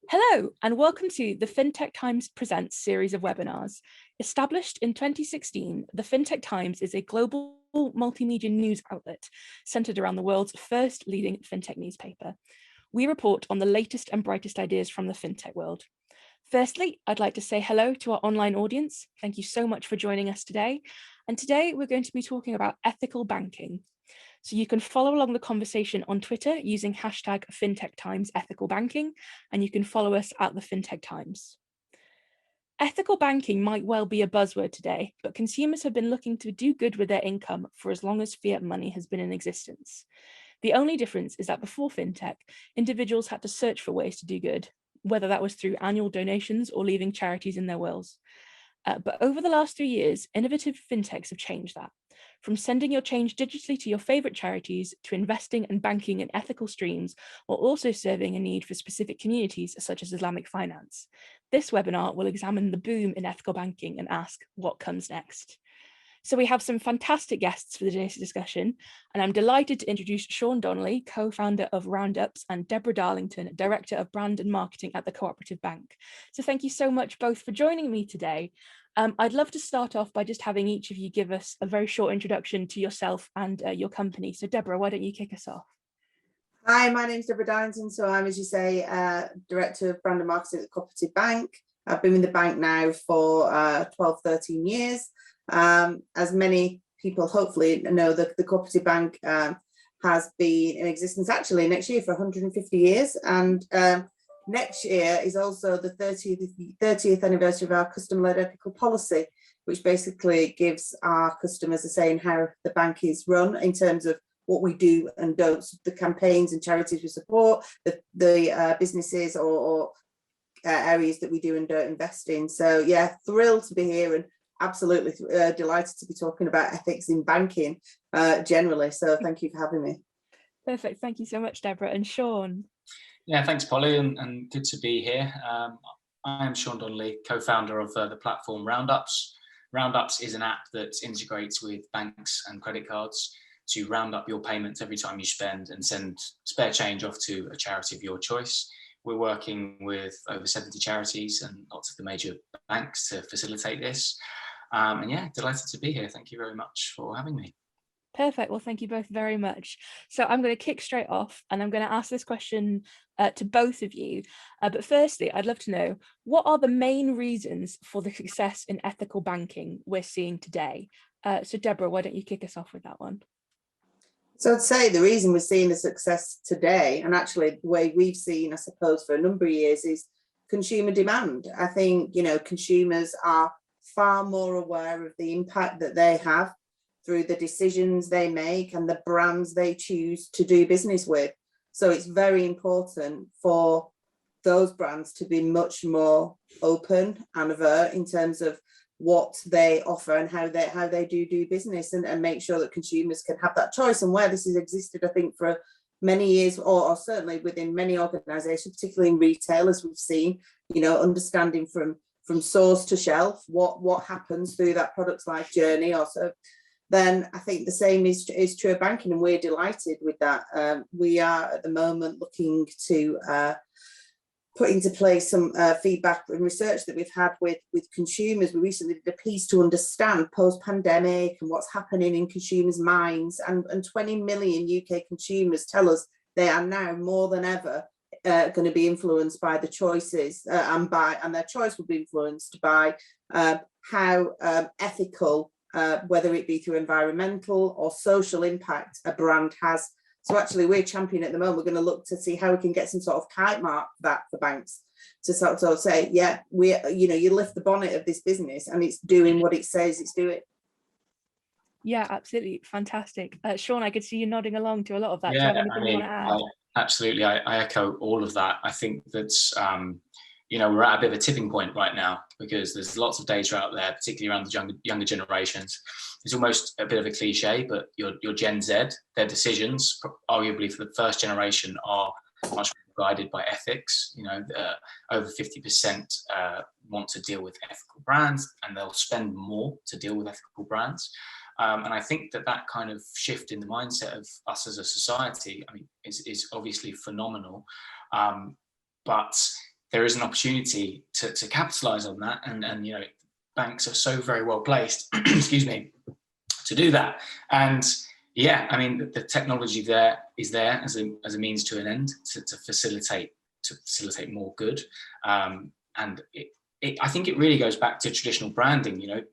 Hello, and welcome to the Fintech Times Presents series of webinars. Established in 2016, the Fintech Times is a global multimedia news outlet centered around the world's first leading fintech newspaper. We report on the latest and brightest ideas from the fintech world. Firstly, I'd like to say hello to our online audience. Thank you so much for joining us today. And today we're going to be talking about ethical banking. So you can follow along the conversation on Twitter using hashtag #FintechTimesEthicalBanking, and you can follow us at the Fintech Times. Ethical banking might well be a buzzword today, but consumers have been looking to do good with their income for as long as fiat money has been in existence. The only difference is that before fintech, individuals had to search for ways to do good, whether that was through annual donations or leaving charities in their wills. But over the last 3 years, innovative fintechs have changed that. From sending your change digitally to your favorite charities to investing and banking in ethical streams, while also serving a need for specific communities such as Islamic finance. This webinar will examine the boom in ethical banking and ask what comes next. So we have some fantastic guests for today's discussion, and I'm delighted to introduce Sean Donnelly, co-founder of Roundups, and Deborah Darlington, Director of Brand and Marketing at the Co-operative Bank. So thank you so much both for joining me today. I'd love to start off by just having each of you give us a very short introduction to yourself and your company. So Deborah, why don't you kick us off? Hi, my name's Deborah Darlington. So I'm, as you say, Director of Brand and Marketing at the Co-operative Bank. I've been with the bank now for 12, 13 years. As many people hopefully know, the Co-operative Bank has been in existence actually next year for 150 years. And next year is also the 30th anniversary of our customer-led ethical policy, which basically gives our customers a say in how the bank is run in terms of what we do and don't, the campaigns and charities we support, the businesses or areas that we do and don't invest in. So yeah, thrilled to be here and absolutely delighted to be talking about ethics in banking generally. So thank you for having me. Perfect. Thank you so much, Deborah. And Sean. Yeah, thanks, Polly, and good to be here. I am Sean Donnelly, co-founder of the platform Roundups. Roundups is an app that integrates with banks and credit cards to round up your payments every time you spend and send spare change off to a charity of your choice. We're working with over 70 charities and lots of the major banks to facilitate this. And yeah, delighted to be here. Thank you very much for having me. Perfect. Well, thank you both very much. So I'm going to kick straight off and I'm going to ask this question to both of you. But firstly, I'd love to know, what are the main reasons for the success in ethical banking we're seeing today? So Deborah, why don't you kick us off with that one? So I'd say the reason we're seeing the success today, and actually the way we've seen, I suppose, for a number of years, is consumer demand. I think, consumers are far more aware of the impact that they have through the decisions they make and the brands they choose to do business with. So it's very important for those brands to be much more open and avert in terms of what they offer and how they do business, and make sure that consumers can have that choice. And where this has existed, I think, for many years, or certainly within many organizations, particularly in retail, as we've seen, understanding from source to shelf what happens through that product's life journey also, then I think the same is true of banking, and we're delighted with that. We are at the moment looking to put into place some feedback and research that we've had with consumers. We recently did a piece to understand post-pandemic and what's happening in consumers' minds, and 20 million UK consumers tell us they are now more than ever going to be influenced by the choices and their choice will be influenced by how ethical, whether it be through environmental or social impact a brand has. So actually we're championing at the moment, we're going to look to see how we can get some sort of kite mark that for banks to sort of say, yeah, you lift the bonnet of this business and it's doing what it says it's doing. Yeah, absolutely. Fantastic. Sean, I could see you nodding along to a lot of that. Yeah, Do you have anything you want to add? Absolutely. I echo all of that. I think that's, we're at a bit of a tipping point right now because there's lots of data out there, particularly around the younger generations. It's almost a bit of a cliche, but your Gen Z, their decisions, arguably for the first generation, are much more guided by ethics. Over 50% want to deal with ethical brands, and they'll spend more to deal with ethical brands. And I think that kind of shift in the mindset of us as a society, is obviously phenomenal. But there is an opportunity to capitalize on that, and you know, banks are so very well placed excuse me, to do that. And yeah, I mean, the technology there is there as a means to an end, to facilitate more good. And I think it really goes back to traditional branding. You know,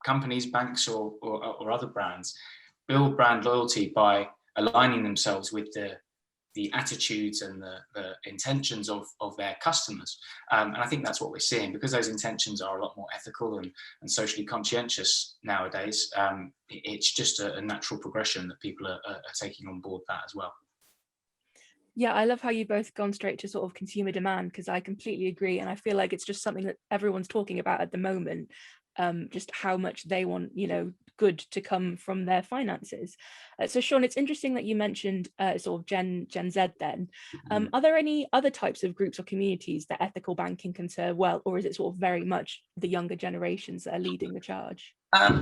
companies, banks, or other brands build brand loyalty by aligning themselves with the attitudes and the intentions of their customers. And I think that's what we're seeing, because those intentions are a lot more ethical and socially conscientious nowadays. It's just a natural progression that people are taking on board that as well. Yeah, I love how you both gone straight to sort of consumer demand, because I completely agree. And I feel like it's just something that everyone's talking about at the moment, just how much they want, you know, good to come from their finances. So Sean, it's interesting that you mentioned sort of Gen Z then. Are there any other types of groups or communities that ethical banking can serve well, or is it sort of very much the younger generations that are leading the charge?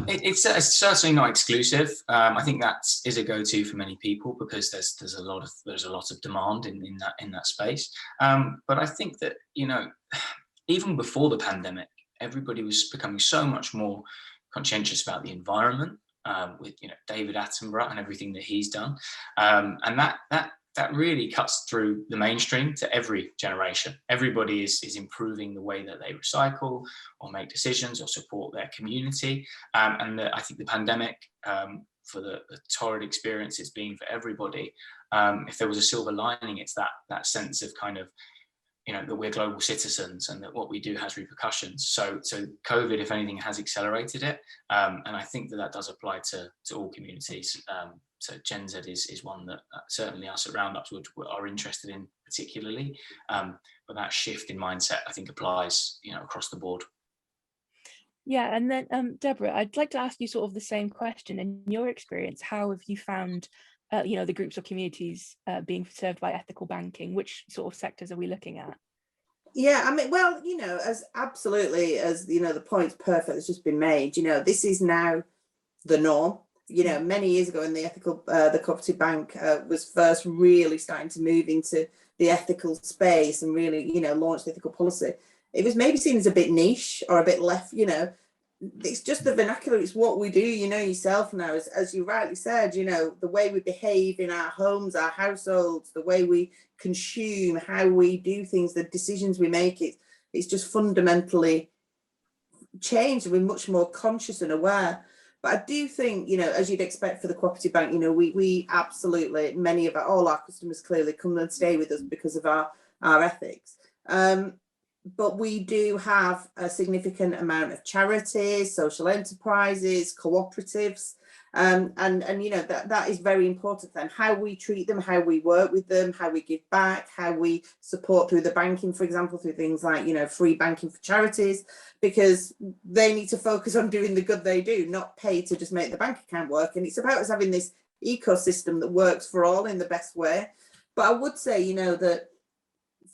It's certainly not exclusive. I think that is a go-to for many people, because there's a lot of demand in that space. But I think that, you know, even before the pandemic, everybody was becoming so much more conscientious about the environment, with, you know, David Attenborough and everything that he's done, and that really cuts through the mainstream to every generation. Everybody is improving the way that they recycle or make decisions or support their community, and I think the pandemic, for the torrid experience it's been for everybody, if there was a silver lining, it's that sense of kind of, you know, that we're global citizens and that what we do has repercussions. So COVID, if anything, has accelerated it. And I think that does apply to all communities. So Gen Z is one that certainly us at Roundups are interested in particularly. But that shift in mindset, I think, applies, you know, across the board. Yeah, and then Deborah, I'd like to ask you sort of the same question. In your experience, how have you found you know, the groups or communities being served by ethical banking? Which sort of sectors are we looking at? Yeah, I mean, well, you know, as absolutely as, you know, the point's perfect that's just been made, you know, this is now the norm. You know, many years ago, when the cooperative bank was first really starting to move into the ethical space and really, you know, launch the ethical policy, it was maybe seen as a bit niche or a bit left, you know. It's just the vernacular, it's what we do, you know yourself now, as you rightly said, you know, the way we behave in our homes, our households, the way we consume, how we do things, the decisions we make, it's just fundamentally changed. We're much more conscious and aware. But I do think, you know, as you'd expect for the cooperative bank, you know, we absolutely, many of all our customers clearly come and stay with us because of our ethics. But we do have a significant amount of charities, social enterprises, cooperatives, and you know, that is very important to them. How we treat them, how we work with them, how we give back, how we support through the banking, for example, through things like, you know, free banking for charities, because they need to focus on doing the good they do, not pay to just make the bank account work. And it's about us having this ecosystem that works for all in the best way. But I would say, you know, that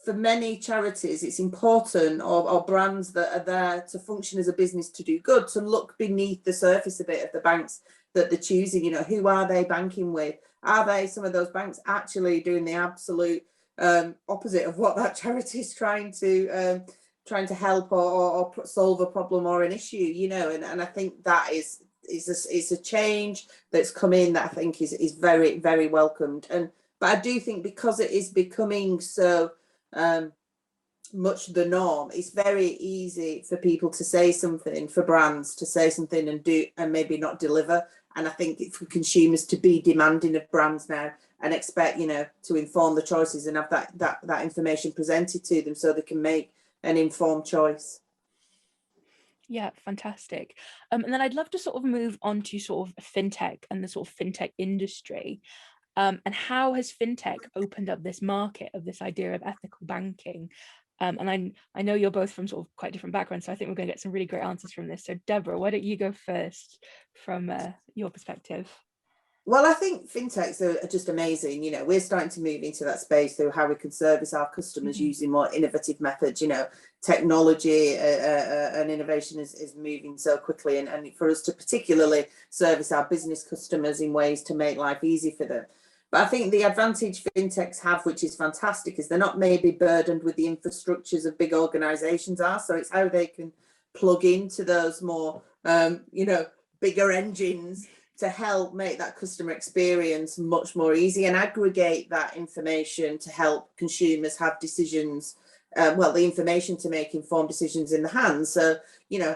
for many charities, it's important, or brands that are there to function as a business to do good, to look beneath the surface a bit of the banks that they're choosing. You know, who are they banking with? Are they, some of those banks, actually doing the absolute opposite of what that charity is trying to help or solve a problem or an issue? You know, and I think that is a change that's come in that I think is very, very welcomed. But I do think, because it is becoming so much the norm, it's very easy for people to say something, for brands to say something and do and maybe not deliver. And I think for consumers to be demanding of brands now and expect, you know, to inform the choices and have that information presented to them so they can make an informed choice. Yeah, fantastic. And then I'd love to sort of move on to sort of fintech and the sort of fintech industry. And how has fintech opened up this market of this idea of ethical banking? And I know you're both from sort of quite different backgrounds, so I think we're going to get some really great answers from this. So Deborah, why don't you go first from your perspective? Well, I think fintechs are just amazing. You know, we're starting to move into that space through how we can service our customers using more innovative methods. You know, technology and innovation is moving so quickly, and for us to particularly service our business customers in ways to make life easy for them. But I think the advantage fintechs have, which is fantastic, is they're not maybe burdened with the infrastructures of big organizations are. So it's how they can plug into those more, bigger engines to help make that customer experience much more easy and aggregate that information to help consumers have decisions, the information to make informed decisions in the hands. So,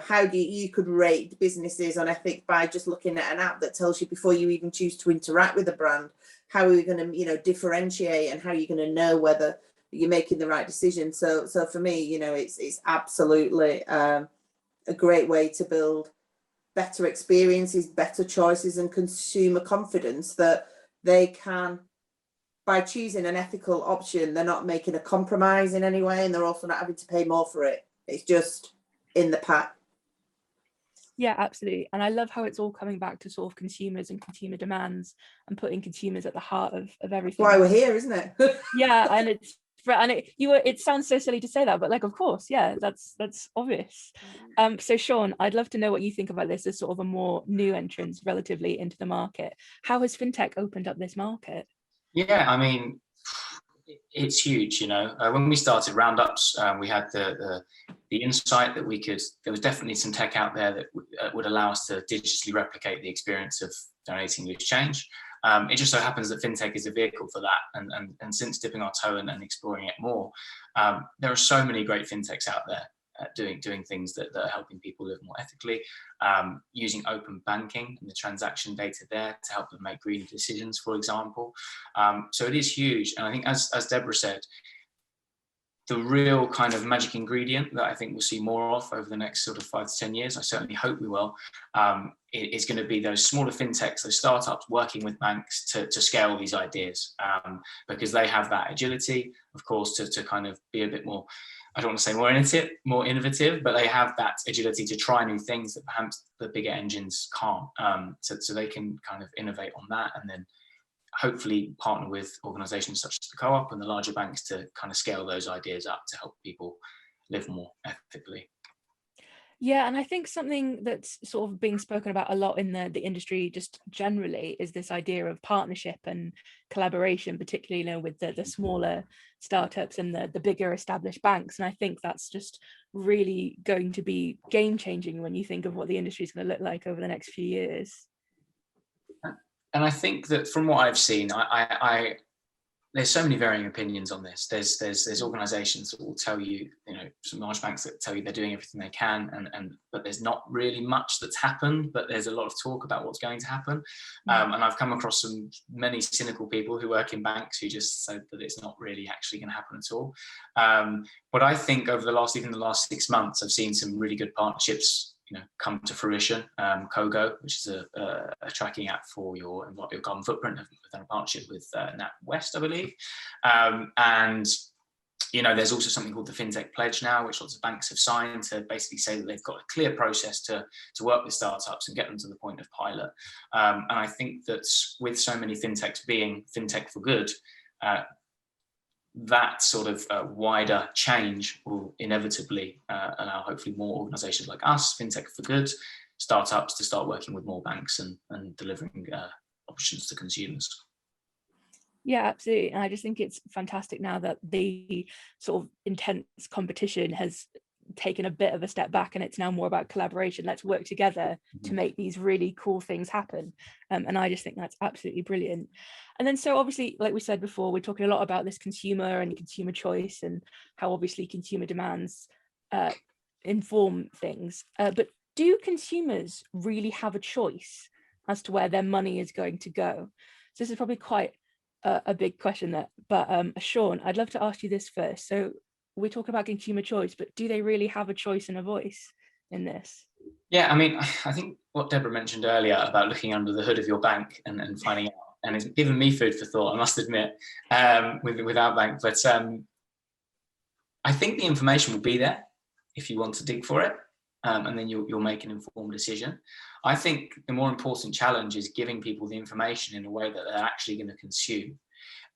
how do you could rate businesses on ethics by just looking at an app that tells you before you even choose to interact with a brand, how are you going to, differentiate, and how are you going to know whether you're making the right decision? So for me, it's absolutely a great way to build better experiences, better choices, and consumer confidence that they can, by choosing an ethical option, they're not making a compromise in any way, and they're also not having to pay more for it. It's just in the pack. Yeah, absolutely. And I love how it's all coming back to sort of consumers and consumer demands and putting consumers at the heart of everything. Why we're here, isn't it? Yeah, and it sounds so silly to say that, but like, of course, yeah, that's obvious. So Sean, I'd love to know what you think about this as sort of a more new entrance relatively into the market. How has fintech opened up this market? Yeah, I mean, it's huge. When we started Roundups, we had the insight that there was definitely some tech out there that would allow us to digitally replicate the experience of donating loose change. It just so happens that fintech is a vehicle for that, and since dipping our toe and exploring it more, there are so many great fintechs out there doing things that are helping people live more ethically, using open banking and the transaction data there to help them make greener decisions, for example. So it is huge, and I think as Deborah said, the real kind of magic ingredient that I think we'll see more of over the next sort of 5 to 10 years, I certainly hope we will, is going to be those smaller fintechs, those startups working with banks to scale these ideas, because they have that agility, of course, to kind of be a bit more, I don't want to say more innovative, but they have that agility to try new things that perhaps the bigger engines can't. So they can kind of innovate on that, and then hopefully partner with organizations such as the Co-op and the larger banks to kind of scale those ideas up to help people live more ethically. Yeah, and I think something that's sort of being spoken about a lot in the industry just generally is this idea of partnership and collaboration, particularly with the smaller startups and the bigger established banks. And I think that's just really going to be game changing when you think of what the industry is going to look like over the next few years. And I think that from what I've seen, there's so many varying opinions on this. There's organisations that will tell you, some large banks that tell you they're doing everything they can, but there's not really much that's happened. But there's a lot of talk about what's going to happen, and I've come across many cynical people who work in banks who just said that it's not really actually going to happen at all. But I think over the last 6 months, I've seen some really good partnerships come to fruition. Kogo, which is a tracking app for your carbon footprint, have done a partnership with NatWest, I believe. And there's also something called the Fintech Pledge now, which lots of banks have signed to basically say that they've got a clear process to work with startups and get them to the point of pilot. And I think that with so many fintechs being fintech for good, that sort of wider change will inevitably allow hopefully more organizations like us, Fintech for Good, startups, to start working with more banks and delivering options to consumers. Yeah, absolutely. And I just think it's fantastic now that the sort of intense competition has taken a bit of a step back, and it's now more about collaboration. Let's work together to make these really cool things happen. And I just think that's absolutely brilliant. And then, so obviously, like we said before, we're talking a lot about this consumer and consumer choice and how obviously consumer demands inform things. But do consumers really have a choice as to where their money is going to go? So this is probably quite a big question but Sean, I'd love to ask you this first. So we're talking about consumer choice, but do they really have a choice and a voice in this? Yeah, I mean, I think what Deborah mentioned earlier about looking under the hood of your bank and finding out, and it's given me food for thought, I must admit, with our bank. But I think the information will be there if you want to dig for it, and then you'll make an informed decision. I think the more important challenge is giving people the information in a way that they're actually going to consume.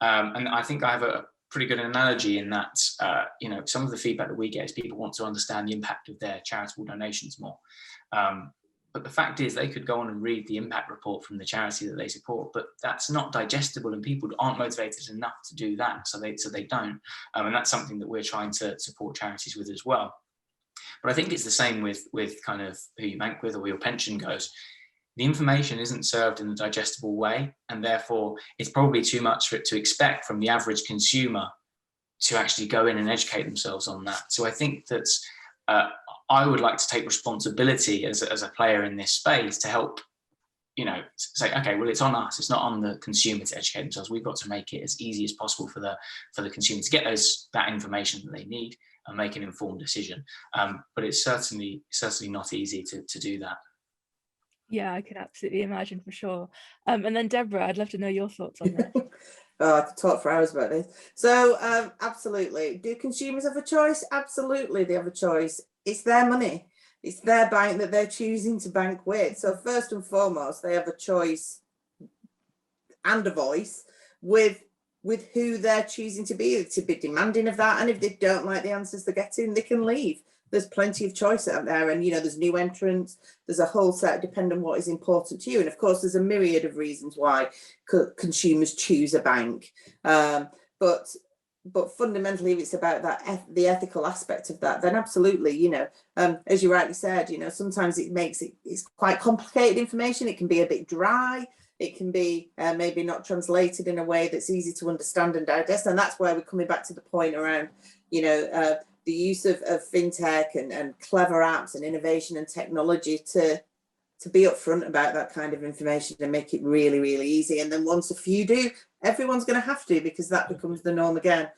And I think I have a pretty good analogy in that, some of the feedback that we get is people want to understand the impact of their charitable donations more. But But the fact is, they could go on and read the impact report from the charity that they support, but that's not digestible, and people aren't motivated enough to do that, so they don't. And that's something that we're trying to support charities with as well. But I think it's the same with kind of who you bank with or where your pension goes. The information isn't served in a digestible way, and therefore it's probably too much for it to expect from the average consumer to actually go in and educate themselves on that. So I think that I would like to take responsibility as a player in this space to help, say, okay, well, it's on us. It's not on the consumer to educate themselves. We've got to make it as easy as possible for the consumer to get that information that they need and make an informed decision. But it's certainly not easy to do that. Yeah, I can absolutely imagine, for sure. And then Deborah, I'd love to know your thoughts on this. Oh, I could talk for hours about this. So absolutely. Do consumers have a choice? Absolutely, they have a choice. It's their money. It's their bank that they're choosing to bank with. So first and foremost, they have a choice and a voice with who they're choosing to be demanding of that. And if they don't like the answers they're getting, they can leave. There's plenty of choice out there, and there's new entrants, there's a whole set depending on what is important to you, and of course there's a myriad of reasons why consumers choose a bank, but fundamentally, if it's about that the ethical aspect of that, then absolutely, as you rightly said, sometimes it's quite complicated information. It can be a bit dry. It can be maybe not translated in a way that's easy to understand and digest, and that's where we're coming back to the point around the use of fintech and clever apps and innovation and technology to be upfront about that kind of information and make it really, really easy. And then once a few do, everyone's going to have to, because that becomes the norm again.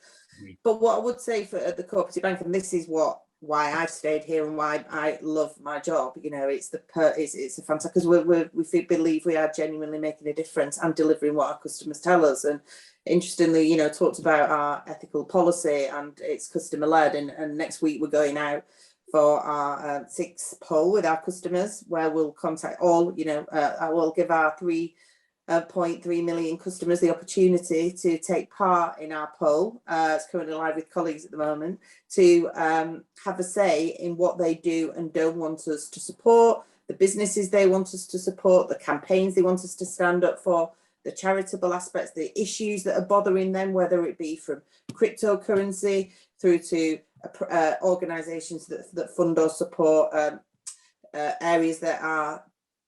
But what I would say for the cooperative bank, and this is why I've stayed here and why I love my job, it's a fantastic, because we believe we are genuinely making a difference and delivering what our customers tell us. And interestingly, talked about our ethical policy, and it's customer led, and next week we're going out for our 6th poll with our customers, where we'll contact all, I will give our 3.3 million customers the opportunity to take part in our poll. It's currently live with colleagues at the moment, to have a say in what they do and don't want us to support, the businesses they want us to support, the campaigns they want us to stand up for, the charitable aspects, the issues that are bothering them, whether it be from cryptocurrency through to organisations that fund or support areas that are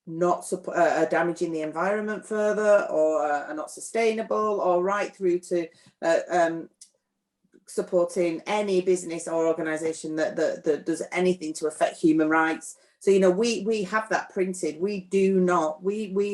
not are damaging the environment further, or are not sustainable, or right through to supporting any business or organisation that does anything to affect human rights. So we have that printed. We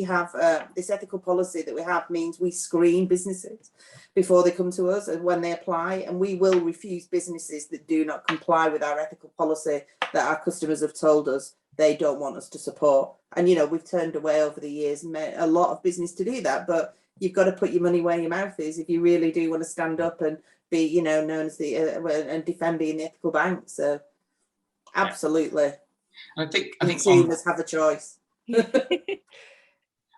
have this ethical policy that we have means we screen businesses before they come to us and when they apply, and we will refuse businesses that do not comply with our ethical policy that our customers have told us they don't want us to support. And we've turned away over the years a lot of business to do that, but you've got to put your money where your mouth is if you really do want to stand up and be known as the and defend being the ethical bank. So absolutely. I think consumers have a choice.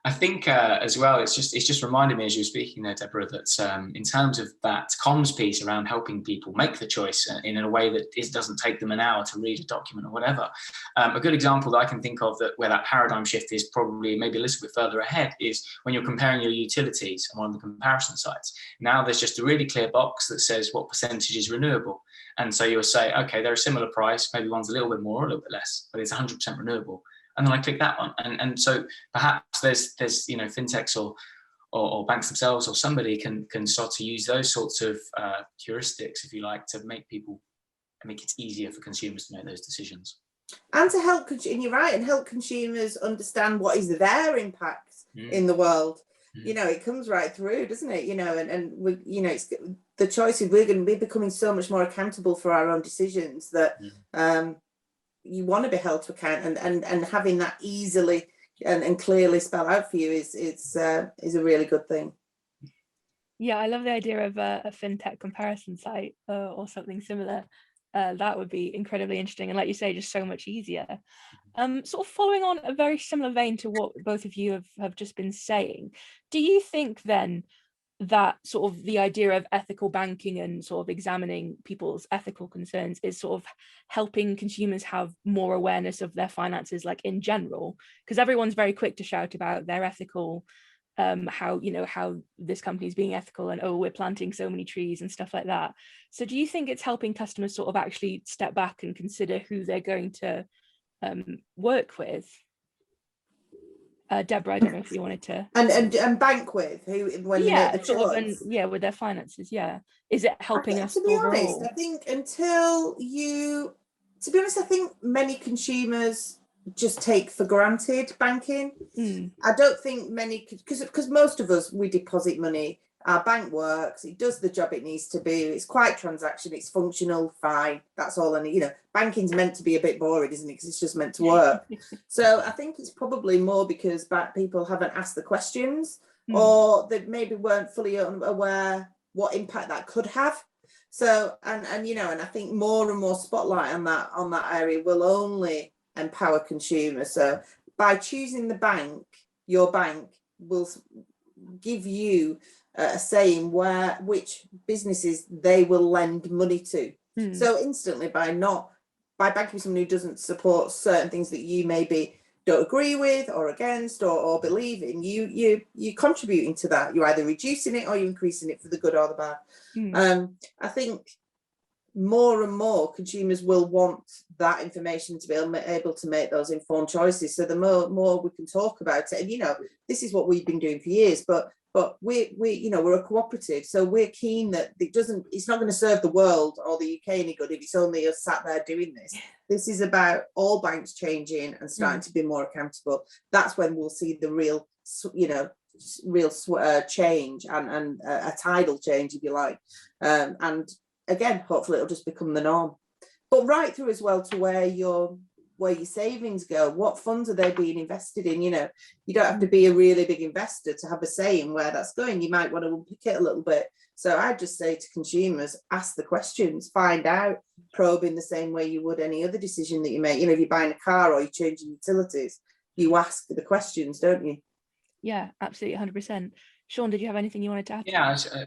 I think as well, it's just reminded me as you were speaking there, Deborah, that in terms of that comms piece around helping people make the choice in a way that it doesn't take them an hour to read a document or whatever. A good example that I can think of where that paradigm shift is probably maybe a little bit further ahead is when you're comparing your utilities on one of the comparison sites. Now there's just a really clear box that says what percentage is renewable. And so you'll say, okay, they're a similar price, maybe one's a little bit more or a little bit less, but it's 100% renewable. And then I click that one. And so perhaps there's fintechs or banks themselves or somebody can start to use those sorts of heuristics, if you like, to make it easier for consumers to make those decisions. And to help, and you're right, and help consumers understand what is their impact in the world. It comes right through, doesn't it? And we, it's the choices. We're becoming so much more accountable for our own decisions that you want to be held to account, and having that easily and clearly spelled out for you is a really good thing. Yeah, I love the idea of a fintech comparison site or something similar. That would be incredibly interesting, and like you say, just so much easier. Sort of following on a very similar vein to what both of you have just been saying, do you think then that sort of the idea of ethical banking and sort of examining people's ethical concerns is sort of helping consumers have more awareness of their finances, like in general, because everyone's very quick to shout about their ethical, how, you know, how this company is being ethical and, oh, we're planting so many trees and stuff like that. So do you think it's helping customers sort of actually step back and consider who they're going to work with? Deborah, I don't know if you wanted to. And bank with who when they make the sort choice. of, with their finances. Yeah, is it helping us to be overall? honest, I think I think many consumers just take for granted banking. I don't think many, because most of us, we deposit money. Our bank works, it does the job it needs to be, it's quite transaction, it's functional, fine, that's all I need. You know, banking's meant to be a bit boring, isn't it, because it's just meant to work. So I think it's probably more because people haven't asked the questions, or they maybe weren't fully aware what impact that could have. So and you know, and I think more and more spotlight on that area will only empower consumers. So by choosing the bank, your bank will give you a say in which businesses they will lend money to. So instantly, by banking with someone who doesn't support certain things that you maybe don't agree with or against or believe in, you're contributing to that. You're either reducing it or you're increasing it for the good or the bad. I think more and more consumers will want that information to be able to make those informed choices. So the more we can talk about it, and you know, this is what we've been doing for years, but we're a cooperative, so we're keen that it's not going to serve the world or the UK any good if it's only us sat there doing this. This is about all banks changing and starting to be more accountable. That's when we'll see the real change and a tidal change, if you like, and again, hopefully it'll just become the norm. But right through as well to where your savings go, what funds are they being invested in? You know, you don't have to be a really big investor to have a say in where that's going. You might want to unpick it a little bit. So I'd just say to consumers, ask the questions, find out, probe in the same way you would any other decision that you make. You know, if you're buying a car or you're changing utilities, you ask the questions, don't you? Yeah, absolutely, 100%. Sean, did you have anything you wanted to add? Yeah, I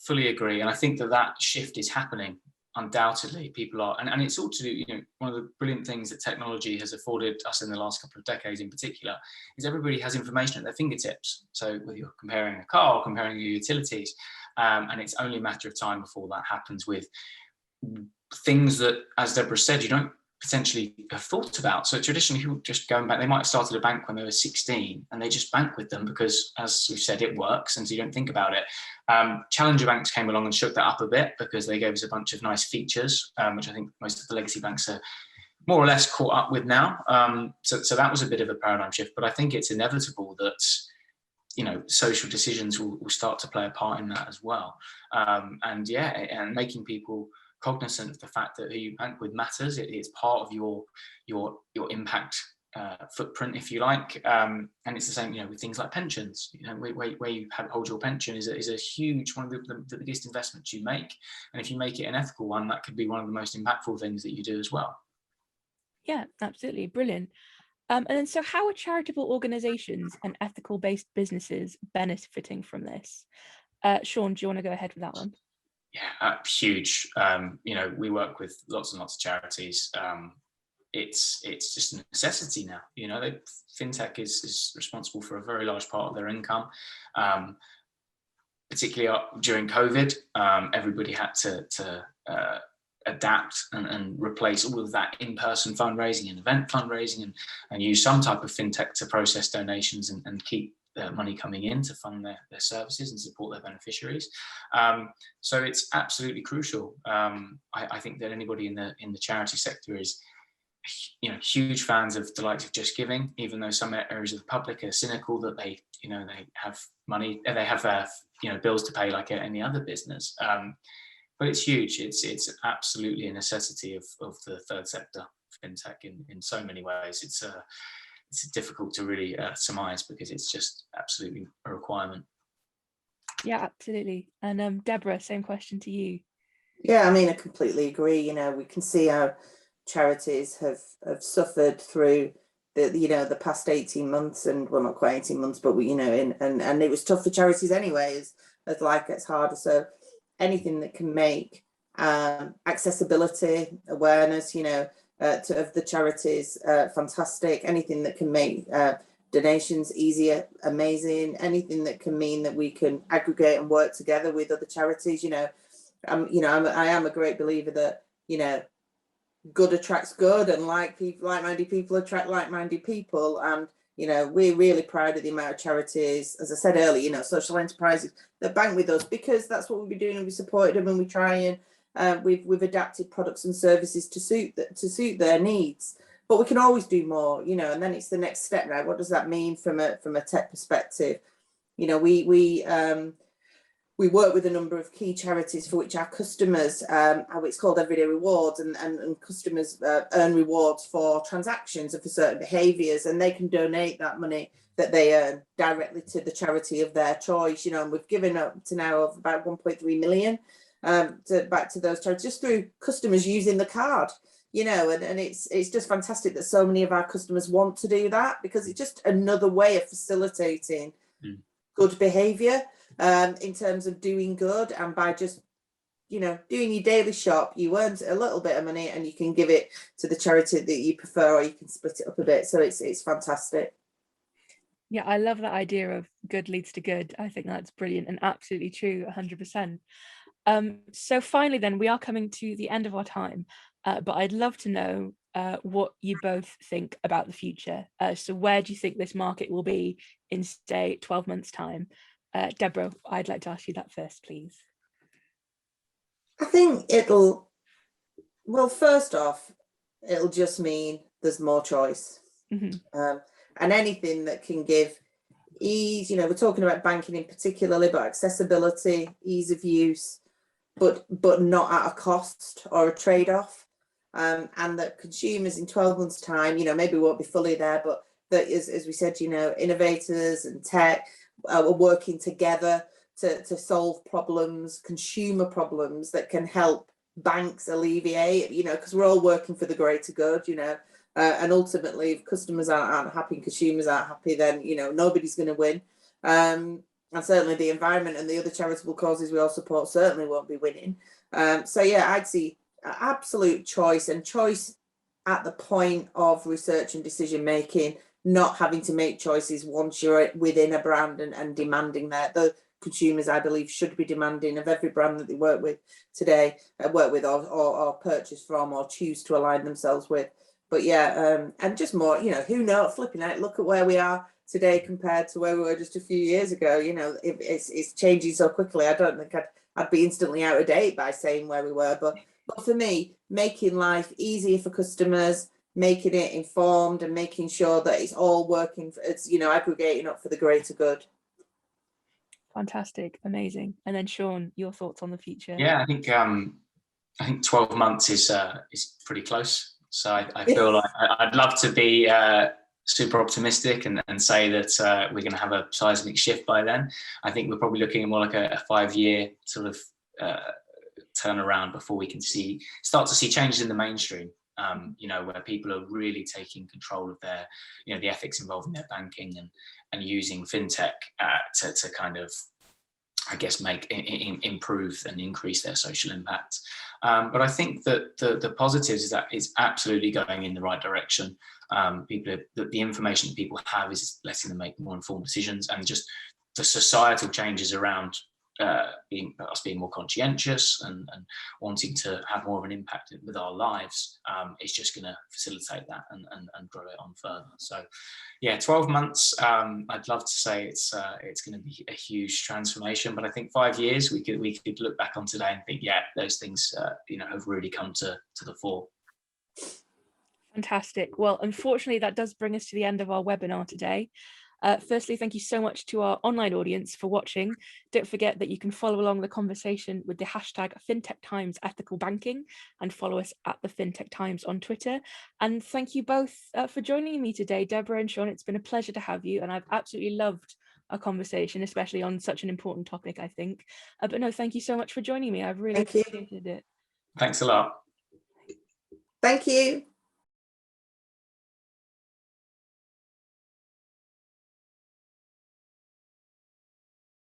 fully agree. And I think that shift is happening. Undoubtedly, people are, and it's all to do, you know, one of the brilliant things that technology has afforded us in the last couple of decades in particular is everybody has information at their fingertips. So whether you're comparing a car or comparing your utilities, and it's only a matter of time before that happens with things that, as Deborah said, you don't potentially have thought about. So traditionally, people just going back, they might have started a bank when they were 16 and they just bank with them because, as we've said, it works, and so you don't think about it. Challenger banks came along and shook that up a bit because they gave us a bunch of nice features, which I think most of the legacy banks are more or less caught up with now. So that was a bit of a paradigm shift, but I think it's inevitable that, you know, social decisions will start to play a part in that as well. And making people cognizant of the fact that who you bank with matters. It's part of your impact footprint, if you like. And it's the same, you know, with things like pensions. You know, where you hold your pension is a huge, one of the biggest investments you make. And if you make it an ethical one, that could be one of the most impactful things that you do as well. Yeah, absolutely, brilliant. And then, so how are charitable organisations and ethical-based businesses benefiting from this? Sean, do you want to go ahead with that one? Yeah, huge. You know, we work with lots and lots of charities. It's just a necessity now. You know, Fintech is responsible for a very large part of their income. Particularly during COVID, everybody had to adapt and replace all of that in-person fundraising and event fundraising and use some type of Fintech to process donations and keep the money coming in to fund their services and support their beneficiaries. So it's absolutely crucial. I think that anybody in the charity sector is, you know, huge fans of the likes of Just Giving, even though some areas of the public are cynical that they have money, they have bills to pay like any other business. But it's huge. It's absolutely a necessity of the third sector, Fintech, in so many ways. It's difficult to really surmise because it's just absolutely a requirement. Yeah, absolutely. And Deborah, same question to you. Yeah, I mean, I completely agree. You know, we can see how charities have suffered through the past 18 months, and well, not quite 18 months, but and it was tough for charities anyway, as life gets harder. So anything that can make accessibility, awareness, of the charities, fantastic. Anything that can make donations easier, amazing. Anything that can mean that we can aggregate and work together with other charities. I am a great believer that good attracts good, and like-minded people attract like-minded people. And we're really proud of the amount of charities, as I said earlier, social enterprises that bank with us, because that's what we'll be doing, and we supported them, and we try and we've adapted products and services to suit their needs. But we can always do more, and then it's the next step now. What does that mean from a tech perspective? We work with a number of key charities for which our customers, it's called Everyday Rewards, and customers earn rewards for transactions and for certain behaviours, and they can donate that money that they earn directly to the charity of their choice. And we've given up to now of about 1.3 million back to those charities just through customers using the card. And it's just fantastic that so many of our customers want to do that, because it's just another way of facilitating good behaviour. In terms of doing good, and by just doing your daily shop, you earn a little bit of money and you can give it to the charity that you prefer, or you can split it up a bit. So it's fantastic. Yeah, I love that idea of good leads to good. I think that's brilliant and absolutely true, 100%. So finally then, we are coming to the end of our time, but I'd love to know what you both think about the future. So where do you think this market will be in, say, 12 months' time? Deborah, I'd like to ask you that first, please. I think first off, it'll just mean there's more choice. And anything that can give ease, we're talking about banking in particularly, but accessibility, ease of use, but not at a cost or a trade-off. And that consumers in 12 months' time, maybe won't be fully there, but that is, as we said, innovators and tech are working together to solve problems, consumer problems that can help banks alleviate, because we're all working for the greater good, and ultimately if customers aren't happy and consumers aren't happy, then, nobody's going to win. And certainly the environment and the other charitable causes we all support certainly won't be winning. So yeah, I'd see absolute choice, and choice at the point of research and decision making, not having to make choices once you're within a brand and demanding that. The consumers, I believe, should be demanding of every brand that they work with today, or purchase from, or choose to align themselves with. But yeah, and just more, who knows, flipping out, look at where we are today compared to where we were just a few years ago. It's changing so quickly. I don't think I'd be instantly out of date by saying where we were, but for me, making life easier for customers, making it informed, and making sure that it's all working, it's aggregating up for the greater good. Fantastic, amazing. And then Sean, your thoughts on the future? Yeah, I think 12 months is pretty close. So I feel like I'd love to be super optimistic and say that we're going to have a seismic shift by then. I think we're probably looking at more like a 5-year sort of turnaround before we can start to see changes in the mainstream. Where people are really taking control of their, the ethics involved in their banking and using fintech to kind of, I guess, improve and increase their social impact. But I think that the positives is that it's absolutely going in the right direction. The information that people have is letting them make more informed decisions, and just the societal changes around being more conscientious and wanting to have more of an impact with our lives is just going to facilitate that and grow it on further. So yeah, 12 months, I'd love to say it's going to be a huge transformation, but I think 5 years we could look back on today and think, yeah, those things have really come to the fore. Fantastic. Well, unfortunately, that does bring us to the end of our webinar today. Firstly, thank you so much to our online audience for watching. Don't forget that you can follow along the conversation with the hashtag Fintech Times Ethical Banking, and follow us at the Fintech Times on Twitter. And thank you both for joining me today, Deborah and Sean. It's been a pleasure to have you, and I've absolutely loved our conversation, especially on such an important topic, I think. But no, thank you so much for joining me. I've really appreciated it. Thanks a lot. Thank you.